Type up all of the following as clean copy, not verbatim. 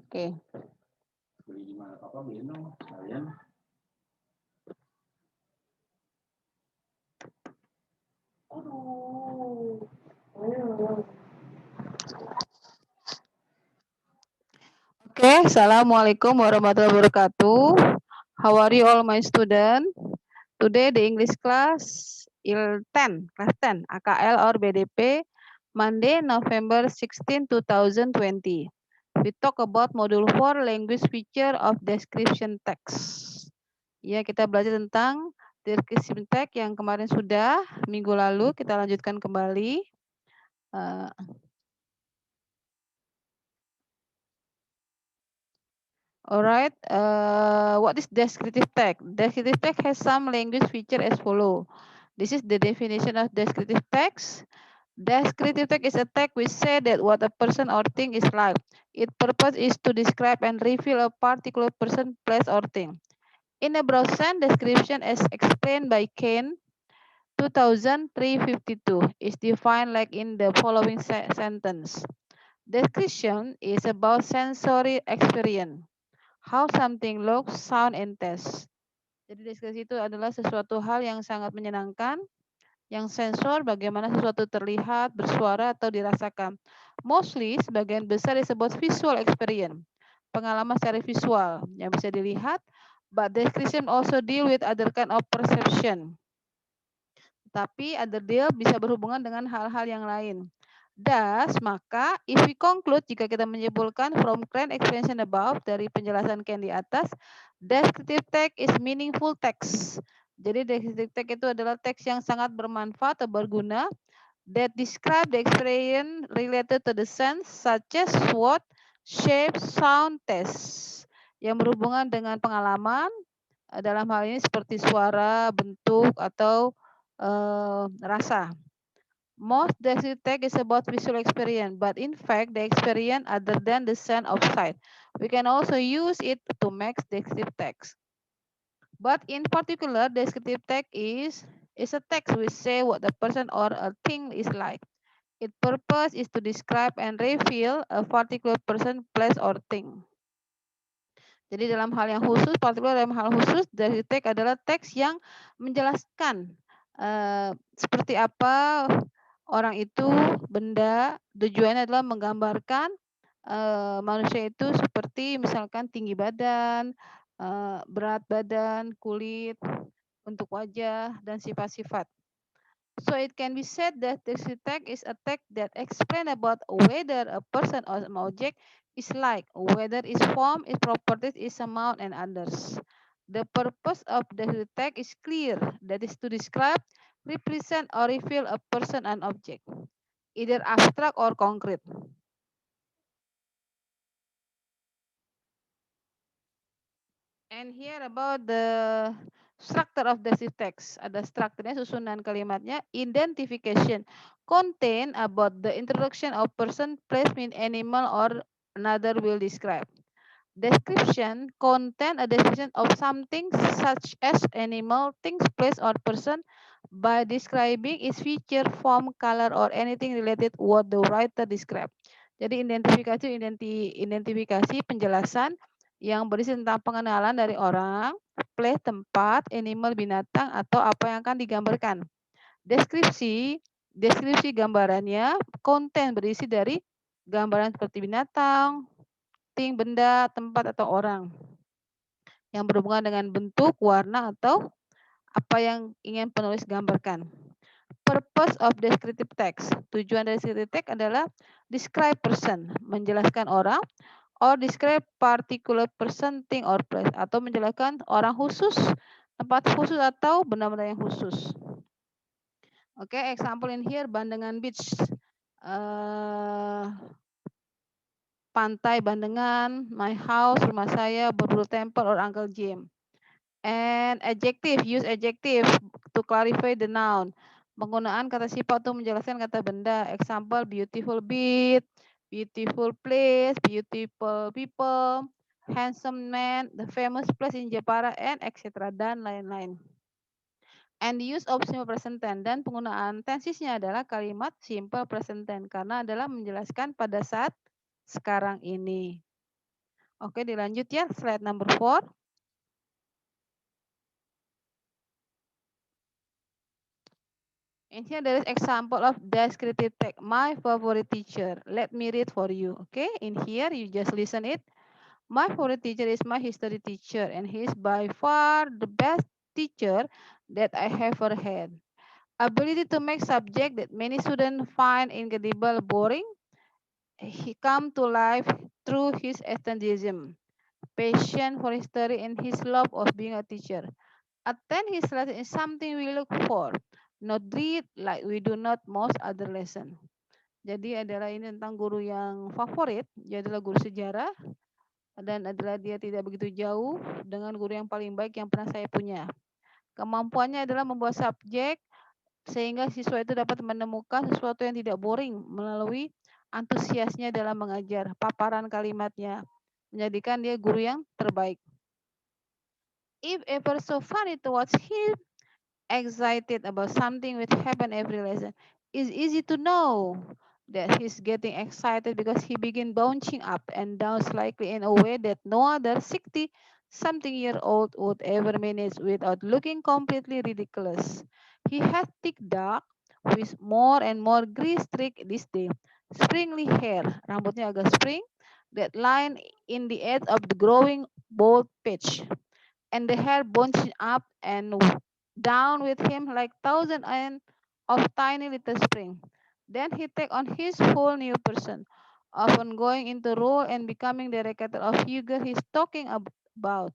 Oke. Beli di mana Papa beliin dong sekalian. Oke, Assalamualaikum warahmatullahi wabarakatuh. How are you all my student? Today the English class Il 10, class 10, AKL or BDP, Monday, November 16, 2020. We talk about module 4, language feature of description text. Ya, kita belajar tentang description text yang kemarin sudah, minggu lalu kita lanjutkan kembali. Alright, what is descriptive text? Descriptive text has some language feature as follow. This is the definition of descriptive text. Descriptive text is a text which say that what a person or thing is like. Its purpose is to describe and reveal a particular person, place, or thing. In a broad sense, description as explained by Kane, 2352, is defined like in the following sentence. Description is about sensory experience. How something looks, sound, and taste. Jadi deskripsi itu adalah sesuatu hal yang sangat menyenangkan, yang sensor bagaimana sesuatu terlihat, bersuara, atau dirasakan. Mostly, sebagian besar disebut visual experience, pengalaman secara visual yang bisa dilihat, but description also deal with other kind of perception. Tapi other deal bisa berhubungan dengan hal-hal yang lain. Thus, maka, if we conclude, jika kita menyimpulkan from current explanation above, dari penjelasan Ken di atas, descriptive text is meaningful text. Jadi descriptive text itu adalah teks yang sangat bermanfaat atau berguna, that describe the experience related to the sense, such as what, shape, sound, taste. Yang berhubungan dengan pengalaman, dalam hal ini seperti suara, bentuk, atau rasa. Most descriptive text is about visual experience, but in fact, the experience other than the sense of sight. We can also use it to make descriptive text. But in particular, descriptive text is a text which say what a person or a thing is like. Its purpose is to describe and reveal a particular person, place, or thing. Jadi dalam hal yang khusus, particular dalam hal khusus, descriptive text adalah teks yang menjelaskan seperti apa orang itu, benda, tujuannya adalah menggambarkan manusia itu seperti misalkan tinggi badan, berat badan, kulit, bentuk wajah, dan sifat-sifat. So it can be said that descriptive text is a text that explain about whether a person or an object is like, whether its form, its properties, its amount, and others. The purpose of descriptive text is clear, that is to describe, represent, or reveal a person and object, either abstract or concrete. And here about the structure of descriptive text. Ada strukturnya, susunan kalimatnya. Identification. Contain about the introduction of person, place, mean, animal, or another will describe. Description. Contain a description of something such as animal, things, place, or person by describing its feature, form, color, or anything related what the writer describe. Jadi identifikasi penjelasan yang berisi tentang pengenalan dari orang, place, tempat, animal, binatang, atau apa yang akan digambarkan. Deskripsi gambarannya, konten berisi dari gambaran seperti binatang, thing, benda, tempat, atau orang. Yang berhubungan dengan bentuk, warna, atau apa yang ingin penulis gambarkan. Purpose of descriptive text. Tujuan dari descriptive text adalah describe person, menjelaskan orang, or describe particular person, thing, or place, atau menjelaskan orang khusus, tempat khusus, atau benda-benda yang khusus. Oke, example in here, Bandengan Beach. Pantai Bandengan, my house, rumah saya, Borobudur Temple, or Uncle Jim. And adjective, use adjective to clarify the noun. Penggunaan kata sifat untuk menjelaskan kata benda. Example, beautiful beach, beautiful place, beautiful people, handsome man, the famous place in Jepara, and etc. dan lain-lain. And use of simple present tense, dan penggunaan tensesnya adalah kalimat simple present tense karena adalah menjelaskan pada saat sekarang ini. Oke, dilanjut ya, slide number 4. And here there is example of descriptive text. My favorite teacher. Let me read for you. Okay, in here you just listen it. My favorite teacher is my history teacher, and he is by far the best teacher that I have ever had. Ability to make subject that many students find incredible boring. He come to life through his enthusiasm, passion for history, and his love of being a teacher. Attend his lesson is something we look for, not read like we do not most other lesson. Jadi adalah ini tentang guru yang favorit, dia adalah guru sejarah, dan adalah dia tidak begitu jauh dengan guru yang paling baik yang pernah saya punya. Kemampuannya adalah membuat subjek sehingga siswa itu dapat menemukan sesuatu yang tidak boring melalui antusiasnya dalam mengajar, paparan kalimatnya, menjadikan dia guru yang terbaik. If ever so funny to watch him excited about something which happen every lesson, it's easy to know that he's getting excited because he begin bouncing up and down slightly in a way that no other 60 something year old would ever manage without looking completely ridiculous. He has thick dark with more and more gray streak this day. Springly hair, rambutnya agak spring, that line in the edge of the growing bald patch and the hair bunched up and down with him like thousand and of tiny little spring. Then he take on his whole new person, often going into role and becoming the character of figure he's talking about,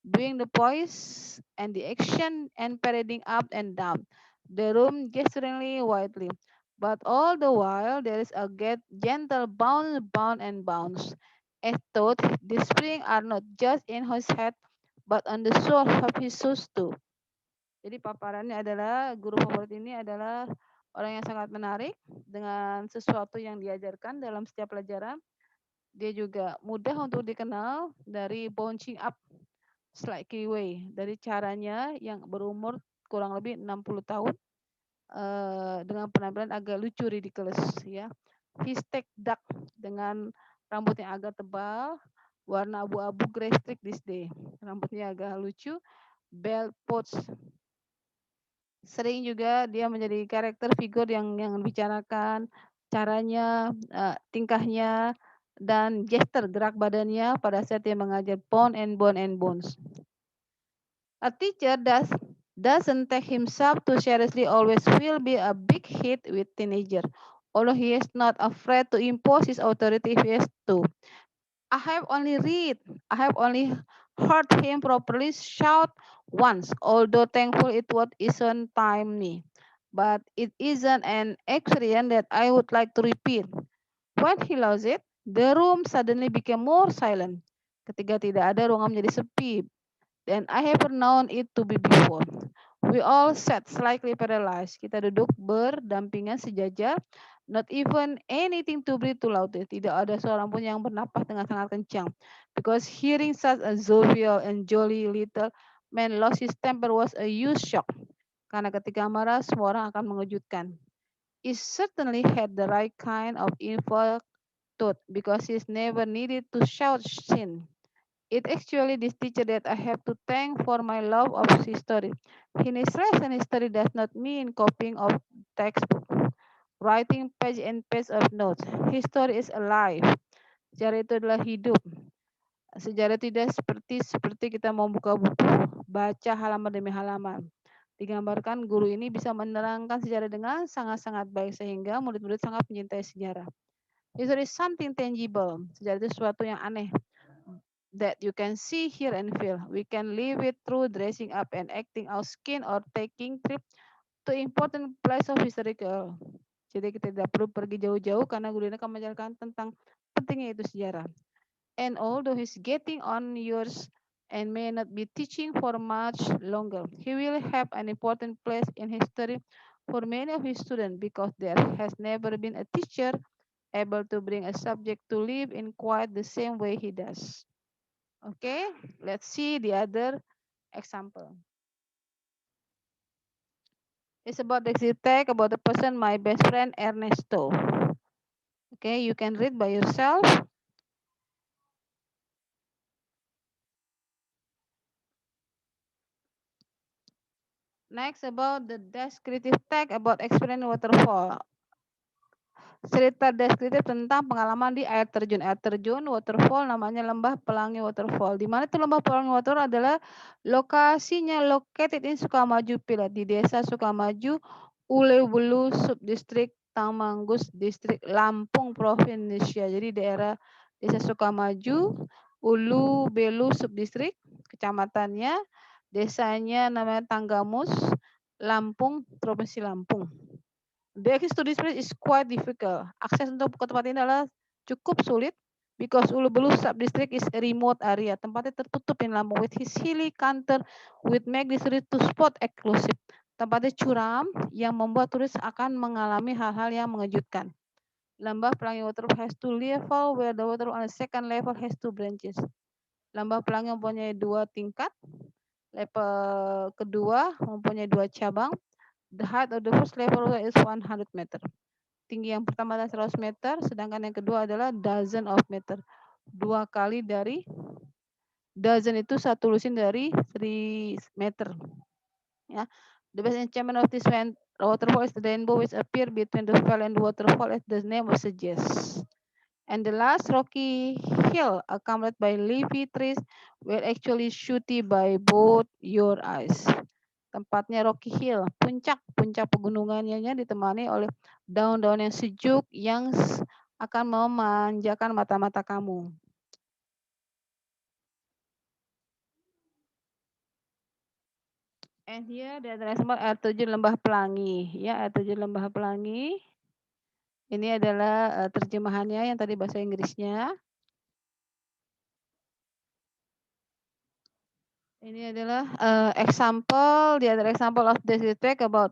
doing the poise and the action and parading up and down the room gesturingly widely. But all the while there is a gentle bounce, bound and bounce. As thought the spring are not just in his head but on the sole of his shoes too. Jadi paparannya adalah guru favorit ini adalah orang yang sangat menarik dengan sesuatu yang diajarkan dalam setiap pelajaran. Dia juga mudah untuk dikenal dari bouncing up slightly way, dari caranya yang berumur kurang lebih 60 tahun dengan penampilan agak lucu ridiculous ya. His tech duck dengan rambut yang agak tebal, warna abu-abu grey streak this day. Rambutnya agak lucu, belt pouch. Sering juga dia menjadi karakter figur yang dibicarakan, caranya, tingkahnya, dan gesture gerak badannya pada saat dia mengajar bone and bones. A teacher doesn't take himself too seriously always will be a big hit with teenager, although he is not afraid to impose his authority if he has to. I have only heard him properly shout once, although thankful it was isn't timely. But it isn't an experience that I would like to repeat. When he lost it, the room suddenly became more silent. Ketika tidak ada, ruangan menjadi sepi than I have known it to be before. We all sat slightly paralyzed. Kita duduk berdampingan sejajar. Not even anything to breathe too loudly. Tidak ada seorang pun yang bernapas dengan sangat kencang. Because hearing such a jovial and jolly little man lost his temper was a huge shock. Karena ketika marah, semua orang akan mengejutkan. He certainly had the right kind of info thought because he's never needed to shout sin. It actually this teacher that I have to thank for my love of history. In his lesson, history does not mean copying of textbook, writing page and page of notes. History is alive. Sejarah itu adalah hidup. Sejarah tidak seperti kita membuka buku, baca halaman demi halaman. Digambarkan guru ini bisa menerangkan sejarah dengan sangat-sangat baik sehingga murid-murid sangat mencintai sejarah. History is something tangible. Sejarah itu sesuatu yang aneh, that you can see, hear, and feel. We can live it through dressing up and acting our skin or taking trip to important place of historical. Jadi kita tidak perlu pergi jauh-jauh karena guru ini akan menjelaskan tentang pentingnya itu sejarah. And although he's getting on years and may not be teaching for much longer, he will have an important place in history for many of his students because there has never been a teacher able to bring a subject to live in quite the same way he does. Okay, let's see the other example. It's about the tag about the person, my best friend Ernesto. Okay, you can read by yourself. Next about the descriptive text about experience waterfall. Cerita deskriptif tentang pengalaman di air terjun. Air terjun waterfall namanya Lembah Pelangi Waterfall. Di mana itu Lembah Pelangi Waterfall adalah lokasinya located in Sukamaju Pilat di Desa Sukamaju, Ulewulu Subdistrik Tamanggus Distrik Lampung Provinsi. Jadi daerah Desa Sukamaju, Ulu Belu Subdistrik, kecamatannya, desanya namanya Tanggamus, Lampung, Provinsi Lampung. The access to this place is quite difficult. Akses untuk ke tempat ini adalah cukup sulit because Ulu-Belu sub-district is a remote area. Tempatnya tertutup in Lampung with his hilly counter with make this to spot exclusive. Tempatnya curam yang membuat turis akan mengalami hal-hal yang mengejutkan. Lembah Pelangi Waterfall has two level where the water on the second level has two branches. Lembah Pelangi mempunyai dua tingkat. Level kedua mempunyai dua cabang. The height of the first level is 100 meter. Tinggi yang pertama adalah 100 meter, sedangkan yang kedua adalah dozen of meter. 2 kali dari dozen itu satu lusin dari 3 meter. Ya. The best enchantment of this waterfall is the rainbow which appear between the fell and the waterfall as the name suggests. And the last rocky hill accompanied by leafy trees will actually shooty by both your eyes. Tempatnya Rocky Hill, puncak pegunungannya ditemani oleh daun-daun yang sejuk yang akan memanjakan mata-mata kamu. And here the example air terjun Lembah Pelangi. Ya, air terjun Lembah Pelangi. Ini adalah terjemahannya yang tadi bahasa Inggrisnya. Ini adalah example, the other example of this talk about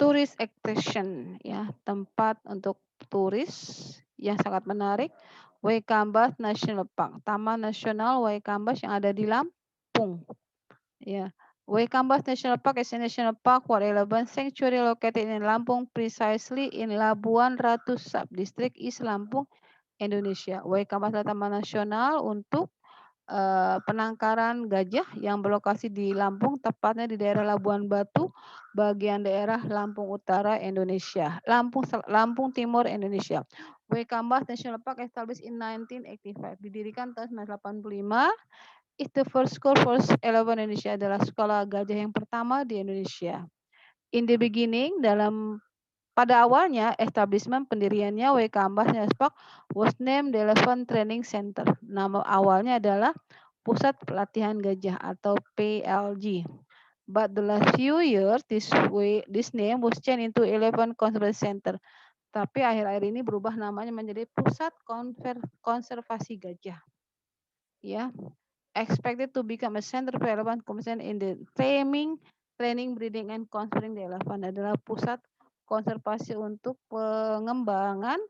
tourist attraction, ya, tempat untuk turis yang sangat menarik. Waikambas National Park, Taman Nasional Waikambas yang ada di Lampung. Ya, Waikambas National Park is a national park for elephant sanctuary located in Lampung, precisely in Labuan Ratu Subdistrict East Lampung, Indonesia. Waikambas adalah taman nasional untuk penangkaran gajah yang berlokasi di Lampung, tepatnya di daerah Labuan Batu, bagian daerah Lampung Utara, Indonesia. Lampung Timur, Indonesia. Waikambas National Park established in 1985. Didirikan tahun 1985. It's the first school for elephant Indonesia, adalah sekolah gajah yang pertama di Indonesia. In the beginning, pada awalnya, establishment pendiriannya Waikambas National Park was named the Elephant Training Center. Nama awalnya adalah Pusat Pelatihan Gajah atau PLG. But the last few years, this name was changed into Elephant Conservation Center. Tapi akhir-akhir ini berubah namanya menjadi Pusat Konservasi Gajah. Ya, expected to become a center for elephant conservation in the training, breeding, and conserving the elephant. Adalah pusat konservasi untuk pengembangan,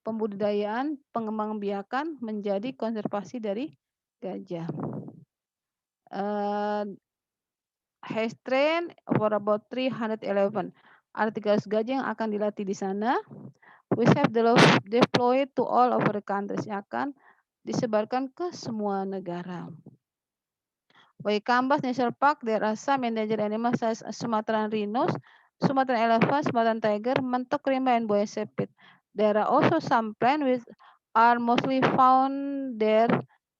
pembudidayaan, pengembangan biakan menjadi konservasi dari gajah. Has trained for about 311. Ada 300 gajah yang akan dilatih di sana. We have deployed to all over the countries yang akan disebarkan ke semua negara. Waikambas National Park, there are some endangered animals such as Sumatran rhinos, Sumatran elephant, Sumatran tiger, mentok rimba, and buaya sepit. There are also some plants which are mostly found there,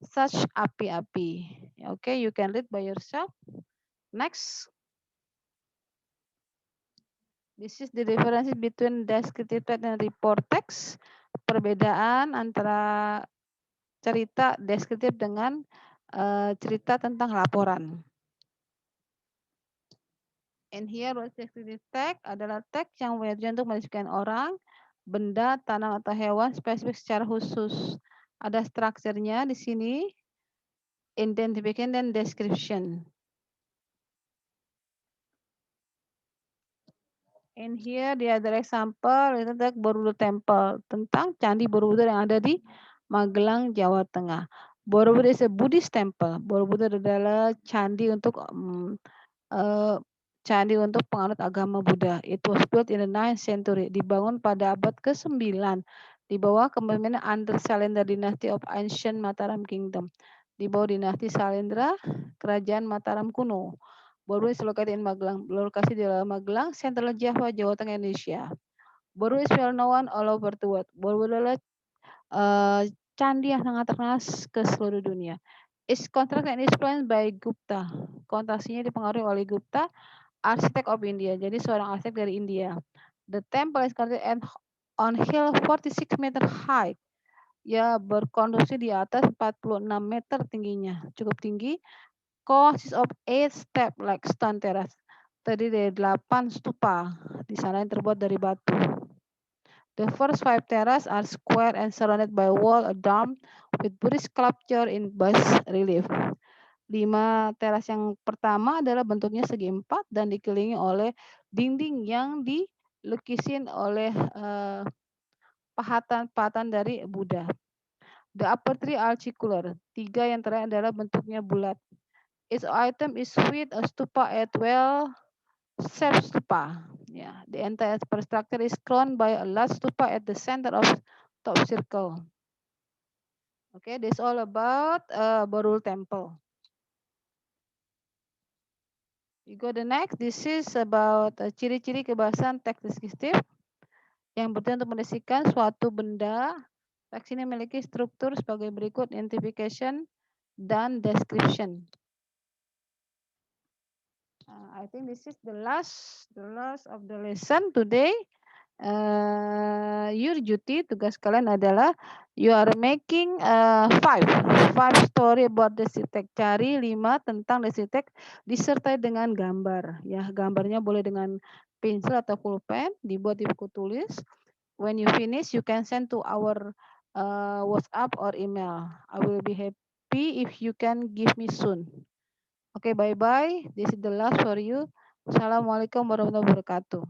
such api-api. Okay, you can read by yourself. Next. This is the difference between descriptive text and report text. Perbedaan antara cerita deskriptif dengan cerita tentang laporan. And here was descriptive text adalah teks yang tujuan untuk mendeskripsikan orang, benda, tanam atau hewan spesifik secara khusus. Ada strukturnya di sini, identification dan description. And here the other example itu tentang Borobudur Temple, tentang Candi Borobudur yang ada di Magelang, Jawa Tengah. Borobudur is a Buddhist temple. Borobudur adalah candi untuk penganut agama Buddha. It was built in the 9th century, dibangun pada abad ke-9 di bawah kepemimpinan under Salendra Dynasty of Ancient Mataram Kingdom. Di bawah dinasti Salendra, kerajaan Mataram kuno. Borui is located in Magelang, berlokasi di Magelang, Central Java, Jawa Tengah, Indonesia. Borui is well known all over the world. Borui adalah candi yang sangat terkenal ke seluruh dunia. Is constructed and influenced by Gupta. Konstruksinya dipengaruhi oleh Gupta, arsitek of India. Jadi seorang arsitek dari India. The temple is constructed on hill 46 meter high. Ya, berkonstruksi di atas 46 meter tingginya. Cukup tinggi. Consists of 8 step like stone terrace. Terdiri dari 8 stupa. Di sana yang terbuat dari batu. The first 5 terraces are square and surrounded by wall adorned with Buddhist sculpture in bas relief. 5 teras yang pertama adalah bentuknya segi empat dan dikelilingi oleh dinding yang dilukisin oleh pahatan-pahatan dari Buddha. The upper three are circular. 3 yang terakhir adalah bentuknya bulat. Each item is with a stupa at well self-stupa. Yeah, the entire structure is crowned by a large stupa at the center of top circle. Okay, this is all about Borul Temple. You go the next. This is about ciri-ciri kebahasan teks deskriptif yang bertujuan untuk mendeskripsikan suatu benda. Teks ini memiliki struktur sebagai berikut: identification dan description. I think this is the last of the lesson today. Your duty, tugas kalian adalah you are making five story about Desitek. Cari 5 tentang Desitek disertai dengan gambar. Ya, gambarnya boleh dengan pensil atau pulpen, dibuat di buku tulis. When you finish, you can send to our WhatsApp or email. I will be happy if you can give me soon. Okay, bye-bye. This is the last for you. Assalamualaikum warahmatullahi wabarakatuh.